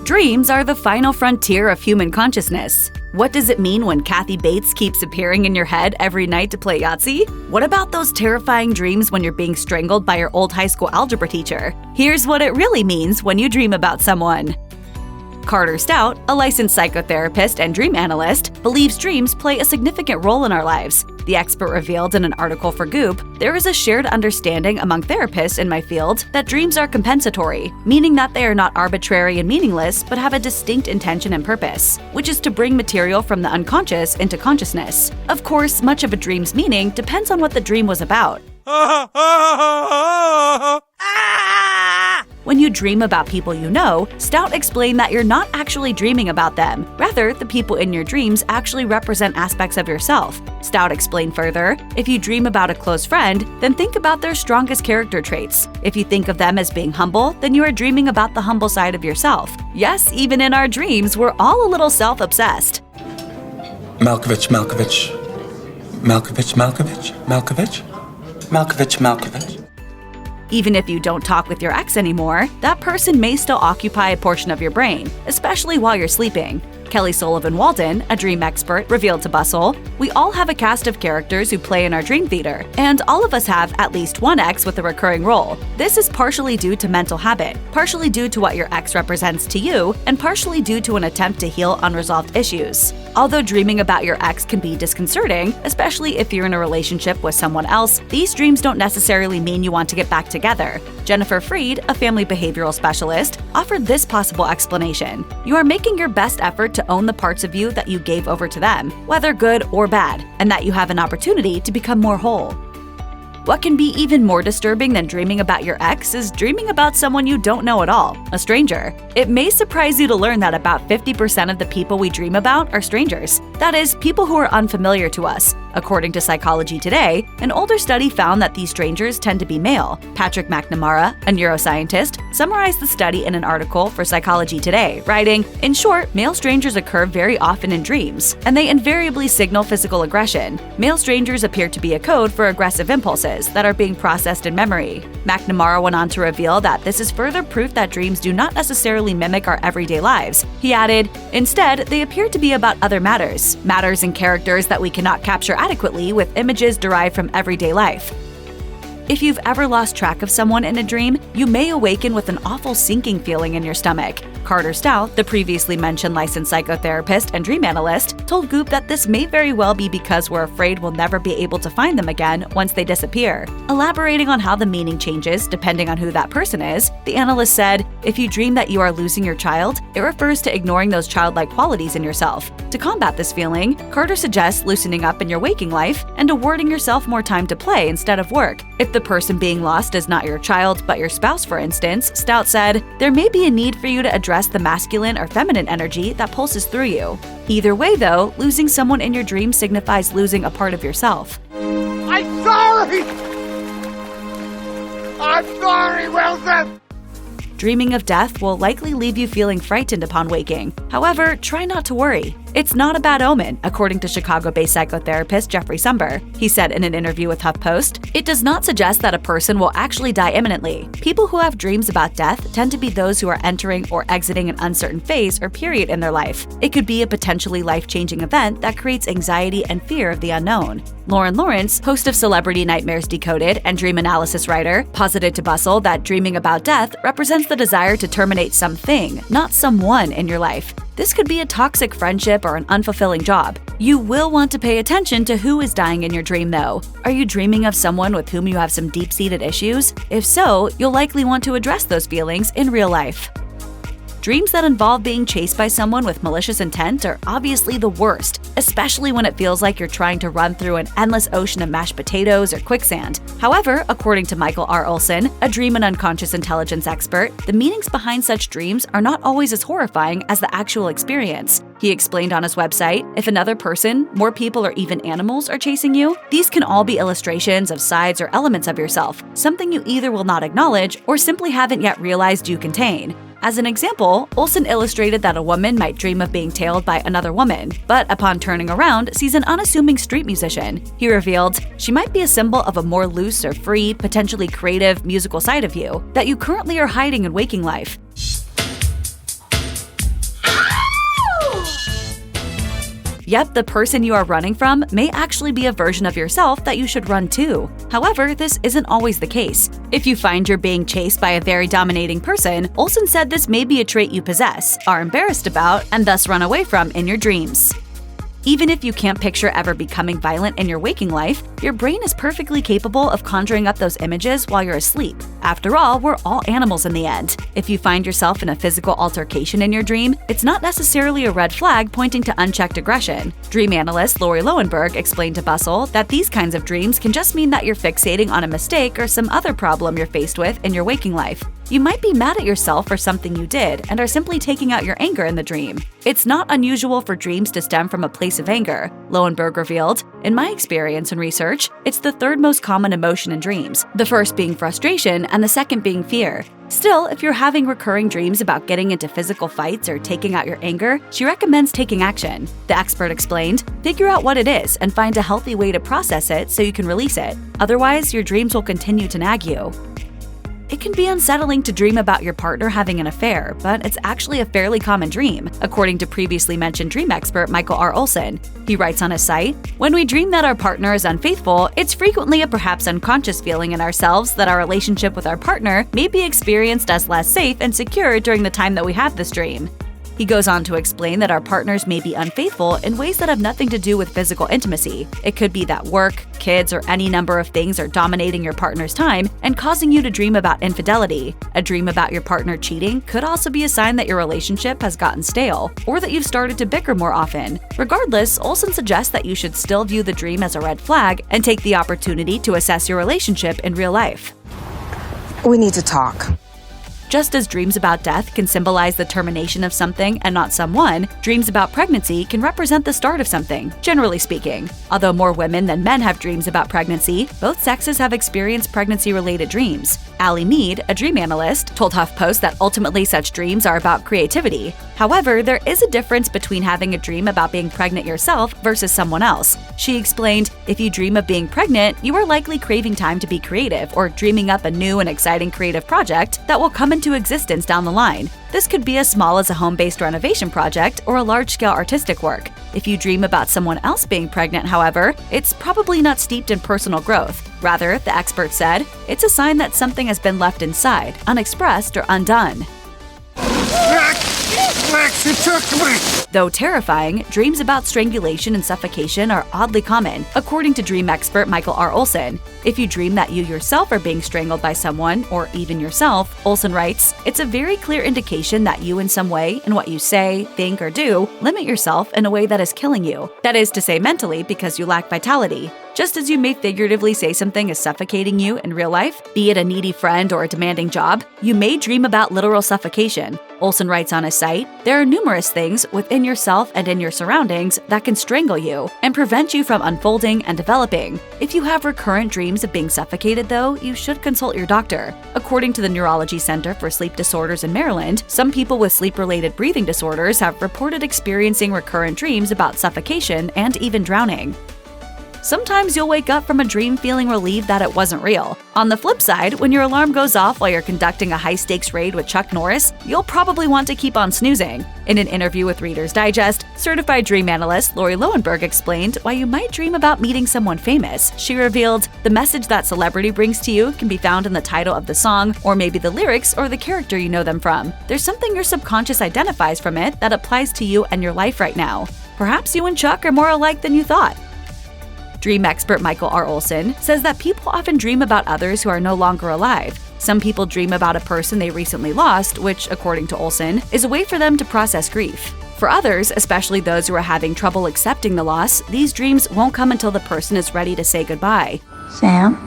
Dreams are the final frontier of human consciousness. What does it mean when Kathy Bates keeps appearing in your head every night to play Yahtzee? What about those terrifying dreams when you're being strangled by your old high school algebra teacher? Here's what it really means when you dream about someone. Carter Stout, a licensed psychotherapist and dream analyst, believes dreams play a significant role in our lives. The expert revealed in an article for Goop, "There is a shared understanding among therapists in my field that dreams are compensatory, meaning that they are not arbitrary and meaningless but have a distinct intention and purpose, which is to bring material from the unconscious into consciousness. Of course, much of a dream's meaning depends on what the dream was about." When you dream about people you know, Stout explained that you're not actually dreaming about them. Rather, the people in your dreams actually represent aspects of yourself. Stout explained further, if you dream about a close friend, then think about their strongest character traits. If you think of them as being humble, then you are dreaming about the humble side of yourself. Yes, even in our dreams, we're all a little self-obsessed. Malkovich, Malkovich. Malkovich, Malkovich. Malkovich. Malkovich, Malkovich. Even if you don't talk with your ex anymore, that person may still occupy a portion of your brain, especially while you're sleeping. Kelly Sullivan Walden, a dream expert, revealed to Bustle, "We all have a cast of characters who play in our dream theater, and all of us have at least one ex with a recurring role. This is partially due to mental habit, partially due to what your ex represents to you, and partially due to an attempt to heal unresolved issues." Although dreaming about your ex can be disconcerting, especially if you're in a relationship with someone else, these dreams don't necessarily mean you want to get back together. Jennifer Freed, a family behavioral specialist, offered this possible explanation. You are making your best effort to own the parts of you that you gave over to them, whether good or bad, and that you have an opportunity to become more whole. What can be even more disturbing than dreaming about your ex is dreaming about someone you don't know at all, a stranger. It may surprise you to learn that about 50% of the people we dream about are strangers. That is, people who are unfamiliar to us. According to Psychology Today, an older study found that these strangers tend to be male. Patrick McNamara, a neuroscientist, summarized the study in an article for Psychology Today, writing, "In short, male strangers occur very often in dreams, and they invariably signal physical aggression. Male strangers appear to be a code for aggressive impulses that are being processed in memory." McNamara went on to reveal that this is further proof that dreams do not necessarily mimic our everyday lives. He added, "Instead, they appear to be about other matters and characters that we cannot capture adequately with images derived from everyday life." If you've ever lost track of someone in a dream, you may awaken with an awful sinking feeling in your stomach. Carter Stout, the previously mentioned licensed psychotherapist and dream analyst, told Goop that this may very well be because we're afraid we'll never be able to find them again once they disappear. Elaborating on how the meaning changes depending on who that person is, the analyst said, "If you dream that you are losing your child, it refers to ignoring those childlike qualities in yourself. To combat this feeling, Carter suggests loosening up in your waking life and awarding yourself more time to play instead of work. If the person being lost is not your child but your spouse, for instance," Stout said, "there may be a need for you to address the masculine or feminine energy that pulses through you. Either way, though, losing someone in your dream signifies losing a part of yourself." I'm sorry! I'm sorry, Wilson! Dreaming of death will likely leave you feeling frightened upon waking. However, try not to worry. It's not a bad omen, according to Chicago-based psychotherapist Jeffrey Sumber. He said in an interview with HuffPost, "It does not suggest that a person will actually die imminently. People who have dreams about death tend to be those who are entering or exiting an uncertain phase or period in their life. It could be a potentially life-changing event that creates anxiety and fear of the unknown." Lauren Lawrence, host of Celebrity Nightmares Decoded and dream analysis writer, posited to Bustle that dreaming about death represents the desire to terminate something, not someone in your life. This could be a toxic friendship or an unfulfilling job. You will want to pay attention to who is dying in your dream, though. Are you dreaming of someone with whom you have some deep-seated issues? If so, you'll likely want to address those feelings in real life. Dreams that involve being chased by someone with malicious intent are obviously the worst, especially when it feels like you're trying to run through an endless ocean of mashed potatoes or quicksand. However, according to Michael R. Olson, a dream and unconscious intelligence expert, the meanings behind such dreams are not always as horrifying as the actual experience. He explained on his website, if another person, more people, or even animals are chasing you, these can all be illustrations of sides or elements of yourself, something you either will not acknowledge or simply haven't yet realized you contain. As an example, Olson illustrated that a woman might dream of being tailed by another woman, but upon turning around, sees an unassuming street musician. He revealed, "She might be a symbol of a more loose or free, potentially creative, musical side of you that you currently are hiding in waking life." Yep, the person you are running from may actually be a version of yourself that you should run to. However, this isn't always the case. If you find you're being chased by a very dominating person, Olson said this may be a trait you possess, are embarrassed about, and thus run away from in your dreams. Even if you can't picture ever becoming violent in your waking life, your brain is perfectly capable of conjuring up those images while you're asleep. After all, we're all animals in the end. If you find yourself in a physical altercation in your dream, it's not necessarily a red flag pointing to unchecked aggression. Dream analyst Lori Lowenberg explained to Bustle that these kinds of dreams can just mean that you're fixating on a mistake or some other problem you're faced with in your waking life. You might be mad at yourself for something you did and are simply taking out your anger in the dream. It's not unusual for dreams to stem from a place of anger, Lowenberg revealed. In my experience and research, it's the third most common emotion in dreams, the first being frustration and the second being fear. Still, if you're having recurring dreams about getting into physical fights or taking out your anger, she recommends taking action. The expert explained, figure out what it is and find a healthy way to process it so you can release it. Otherwise, your dreams will continue to nag you. It can be unsettling to dream about your partner having an affair, but it's actually a fairly common dream, according to previously mentioned dream expert Michael R. Olson. He writes on his site, "When we dream that our partner is unfaithful, it's frequently a perhaps unconscious feeling in ourselves that our relationship with our partner may be experienced as less safe and secure during the time that we have this dream." He goes on to explain that our partners may be unfaithful in ways that have nothing to do with physical intimacy. It could be that work, kids, or any number of things are dominating your partner's time and causing you to dream about infidelity. A dream about your partner cheating could also be a sign that your relationship has gotten stale, or that you've started to bicker more often. Regardless, Olson suggests that you should still view the dream as a red flag and take the opportunity to assess your relationship in real life. We need to talk. Just as dreams about death can symbolize the termination of something and not someone, dreams about pregnancy can represent the start of something, generally speaking. Although more women than men have dreams about pregnancy, both sexes have experienced pregnancy-related dreams. Allie Mead, a dream analyst, told HuffPost that ultimately such dreams are about creativity. However, there is a difference between having a dream about being pregnant yourself versus someone else. She explained, if you dream of being pregnant, you are likely craving time to be creative or dreaming up a new and exciting creative project that will come into existence down the line. This could be as small as a home-based renovation project or a large-scale artistic work. If you dream about someone else being pregnant, however, it's probably not steeped in personal growth. Rather, the expert said, it's a sign that something has been left inside, unexpressed or undone. Max, you took me! Though terrifying, dreams about strangulation and suffocation are oddly common, according to dream expert Michael R. Olson. If you dream that you yourself are being strangled by someone, or even yourself, Olson writes, it's a very clear indication that you in some way, in what you say, think, or do, limit yourself in a way that is killing you. That is to say mentally, because you lack vitality. Just as you may figuratively say something is suffocating you in real life, be it a needy friend or a demanding job, you may dream about literal suffocation. Olson writes on his site, there are numerous things within yourself and in your surroundings that can strangle you and prevent you from unfolding and developing. If you have recurrent dreams of being suffocated, though, you should consult your doctor. According to the Neurology Center for Sleep Disorders in Maryland, some people with sleep-related breathing disorders have reported experiencing recurrent dreams about suffocation and even drowning. Sometimes you'll wake up from a dream feeling relieved that it wasn't real. On the flip side, when your alarm goes off while you're conducting a high-stakes raid with Chuck Norris, you'll probably want to keep on snoozing. In an interview with Reader's Digest, certified dream analyst Lori Lowenberg explained why you might dream about meeting someone famous. She revealed, the message that celebrity brings to you can be found in the title of the song, or maybe the lyrics or the character you know them from. There's something your subconscious identifies from it that applies to you and your life right now. Perhaps you and Chuck are more alike than you thought. Dream expert Michael R. Olson says that people often dream about others who are no longer alive. Some people dream about a person they recently lost, which, according to Olson, is a way for them to process grief. For others, especially those who are having trouble accepting the loss, these dreams won't come until the person is ready to say goodbye. Sam?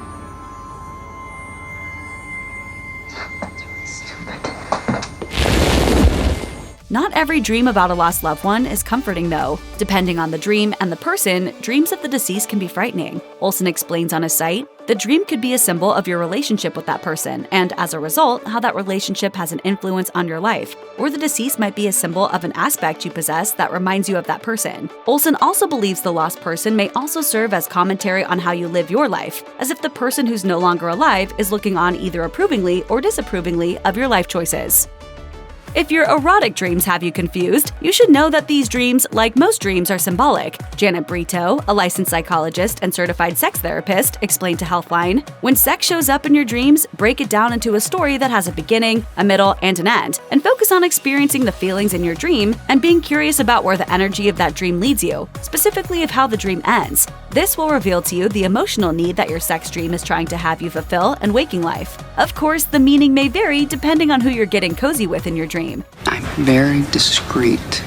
Not every dream about a lost loved one is comforting, though. Depending on the dream and the person, dreams of the deceased can be frightening. Olson explains on his site, the dream could be a symbol of your relationship with that person, and as a result, how that relationship has an influence on your life. Or the deceased might be a symbol of an aspect you possess that reminds you of that person. Olson also believes the lost person may also serve as commentary on how you live your life, as if the person who's no longer alive is looking on either approvingly or disapprovingly of your life choices. If your erotic dreams have you confused, you should know that these dreams, like most dreams, are symbolic. Janet Brito, a licensed psychologist and certified sex therapist, explained to Healthline, "When sex shows up in your dreams, break it down into a story that has a beginning, a middle, and an end, and focus on experiencing the feelings in your dream and being curious about where the energy of that dream leads you, specifically of how the dream ends. This will reveal to you the emotional need that your sex dream is trying to have you fulfill in waking life. Of course, the meaning may vary depending on who you're getting cozy with in your dream." I'm very discreet,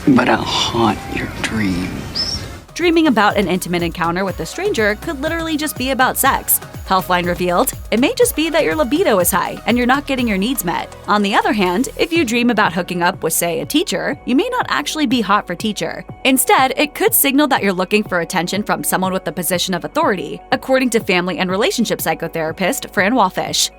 but I'll haunt your dreams. Dreaming about an intimate encounter with a stranger could literally just be about sex. Healthline revealed, it may just be that your libido is high and you're not getting your needs met. On the other hand, if you dream about hooking up with, say, a teacher, you may not actually be hot for teacher. Instead, it could signal that you're looking for attention from someone with a position of authority, according to family and relationship psychotherapist Fran Walfish.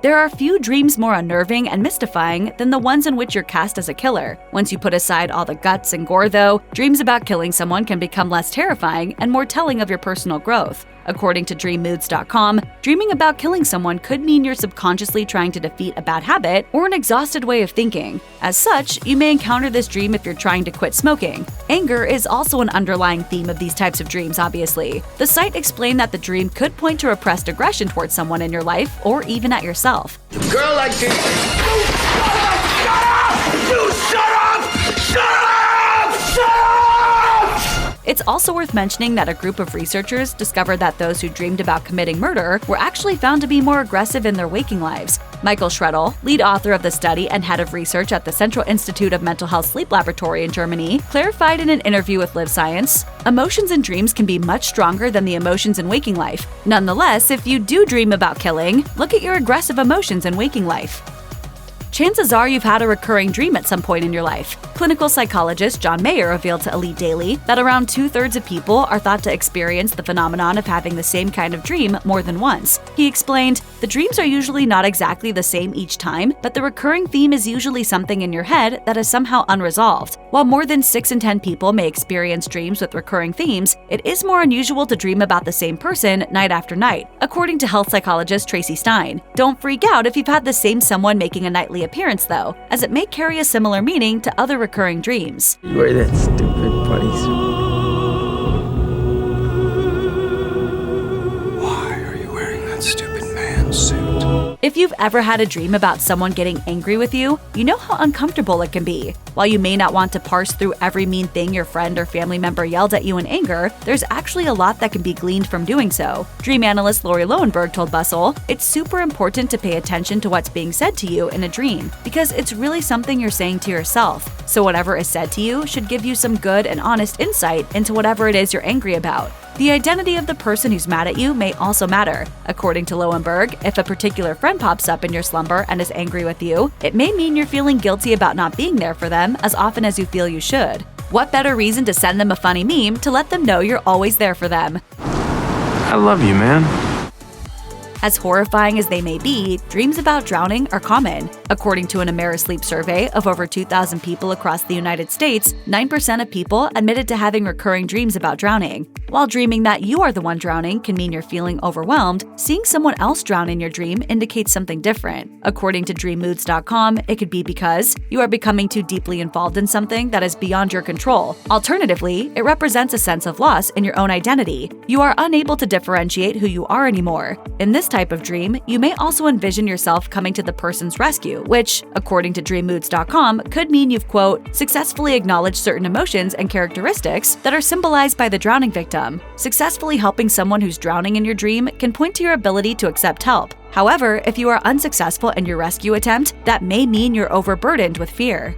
There are few dreams more unnerving and mystifying than the ones in which you're cast as a killer. Once you put aside all the guts and gore, though, dreams about killing someone can become less terrifying and more telling of your personal growth. According to dreammoods.com, dreaming about killing someone could mean you're subconsciously trying to defeat a bad habit or an exhausted way of thinking. As such, you may encounter this dream if you're trying to quit smoking. Anger is also an underlying theme of these types of dreams, obviously. The site explained that the dream could point to repressed aggression towards someone in your life or even at yourself. Girl like this. You shut up! Shut up! You shut up! Shut up! Shut up! It's also worth mentioning that a group of researchers discovered that those who dreamed about committing murder were actually found to be more aggressive in their waking lives. Michael Schredel, lead author of the study and head of research at the Central Institute of Mental Health Sleep Laboratory in Germany, clarified in an interview with Live Science, emotions in dreams can be much stronger than the emotions in waking life. Nonetheless, if you do dream about killing, look at your aggressive emotions in waking life. Chances are you've had a recurring dream at some point in your life. Clinical psychologist John Mayer revealed to Elite Daily that around 2/3 of people are thought to experience the phenomenon of having the same kind of dream more than once. He explained, "The dreams are usually not exactly the same each time, but the recurring theme is usually something in your head that is somehow unresolved. While more than 6 in 10 people may experience dreams with recurring themes, it is more unusual to dream about the same person night after night," according to health psychologist Tracy Stein. Don't freak out if you've had the same someone making a nightly appearance, though, as it may carry a similar meaning to other recurring dreams. You wear that stupid bodysuit. Why are you wearing that stupid man suit? If you've ever had a dream about someone getting angry with you, you know how uncomfortable it can be. While you may not want to parse through every mean thing your friend or family member yelled at you in anger, there's actually a lot that can be gleaned from doing so. Dream analyst Lori Lowenberg told Bustle, "It's super important to pay attention to what's being said to you in a dream, because it's really something you're saying to yourself. So whatever is said to you should give you some good and honest insight into whatever it is you're angry about. The identity of the person who's mad at you may also matter. According to Lowenberg, if a particular friend pops up in your slumber and is angry with you, it may mean you're feeling guilty about not being there for them as often as you feel you should. What better reason to send them a funny meme to let them know you're always there for them?" I love you, man. As horrifying as they may be, dreams about drowning are common. According to an AmeriSleep survey of over 2,000 people across the United States, 9% of people admitted to having recurring dreams about drowning. While dreaming that you are the one drowning can mean you're feeling overwhelmed, seeing someone else drown in your dream indicates something different. According to dreammoods.com, it could be because you are becoming too deeply involved in something that is beyond your control. Alternatively, it represents a sense of loss in your own identity. You are unable to differentiate who you are anymore. In this type of dream, you may also envision yourself coming to the person's rescue, which, according to dreammoods.com, could mean you've, quote, successfully acknowledged certain emotions and characteristics that are symbolized by the drowning victim. Successfully helping someone who's drowning in your dream can point to your ability to accept help. However, if you are unsuccessful in your rescue attempt, that may mean you're overburdened with fear.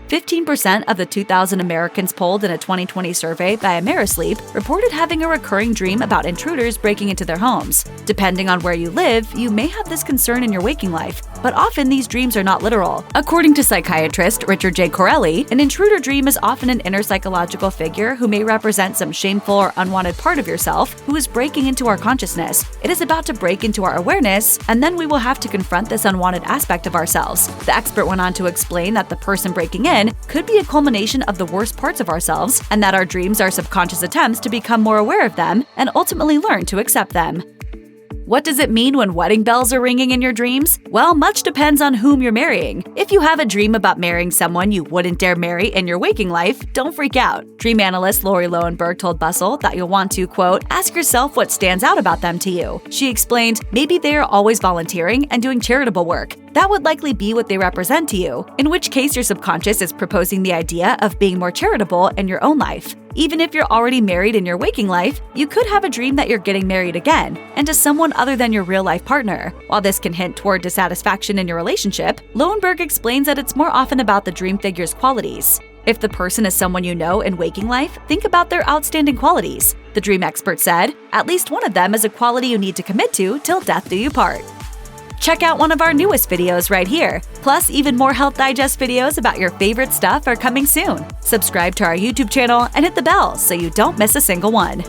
15% of the 2,000 Americans polled in a 2020 survey by AmeriSleep reported having a recurring dream about intruders breaking into their homes. Depending on where you live, you may have this concern in your waking life, but often these dreams are not literal. According to psychiatrist Richard J. Corelli, an intruder dream is often an inner psychological figure who may represent some shameful or unwanted part of yourself who is breaking into our consciousness. It is about to break into our awareness, and then we will have to confront this unwanted aspect of ourselves. The expert went on to explain that the person breaking in could be a culmination of the worst parts of ourselves, and that our dreams are subconscious attempts to become more aware of them and ultimately learn to accept them. What does it mean when wedding bells are ringing in your dreams? Well, much depends on whom you're marrying. If you have a dream about marrying someone you wouldn't dare marry in your waking life, don't freak out. Dream analyst Lori Lowenberg told Bustle that you'll want to, quote, ask yourself what stands out about them to you. She explained, maybe they are always volunteering and doing charitable work. That would likely be what they represent to you, in which case your subconscious is proposing the idea of being more charitable in your own life. Even if you're already married in your waking life, you could have a dream that you're getting married again, and to someone other than your real-life partner. While this can hint toward dissatisfaction in your relationship, Lowenberg explains that it's more often about the dream figure's qualities. If the person is someone you know in waking life, think about their outstanding qualities. The dream expert said, at least one of them is a quality you need to commit to till death do you part. Check out one of our newest videos right here. Plus, even more Health Digest videos about your favorite stuff are coming soon. Subscribe to our YouTube channel and hit the bell so you don't miss a single one.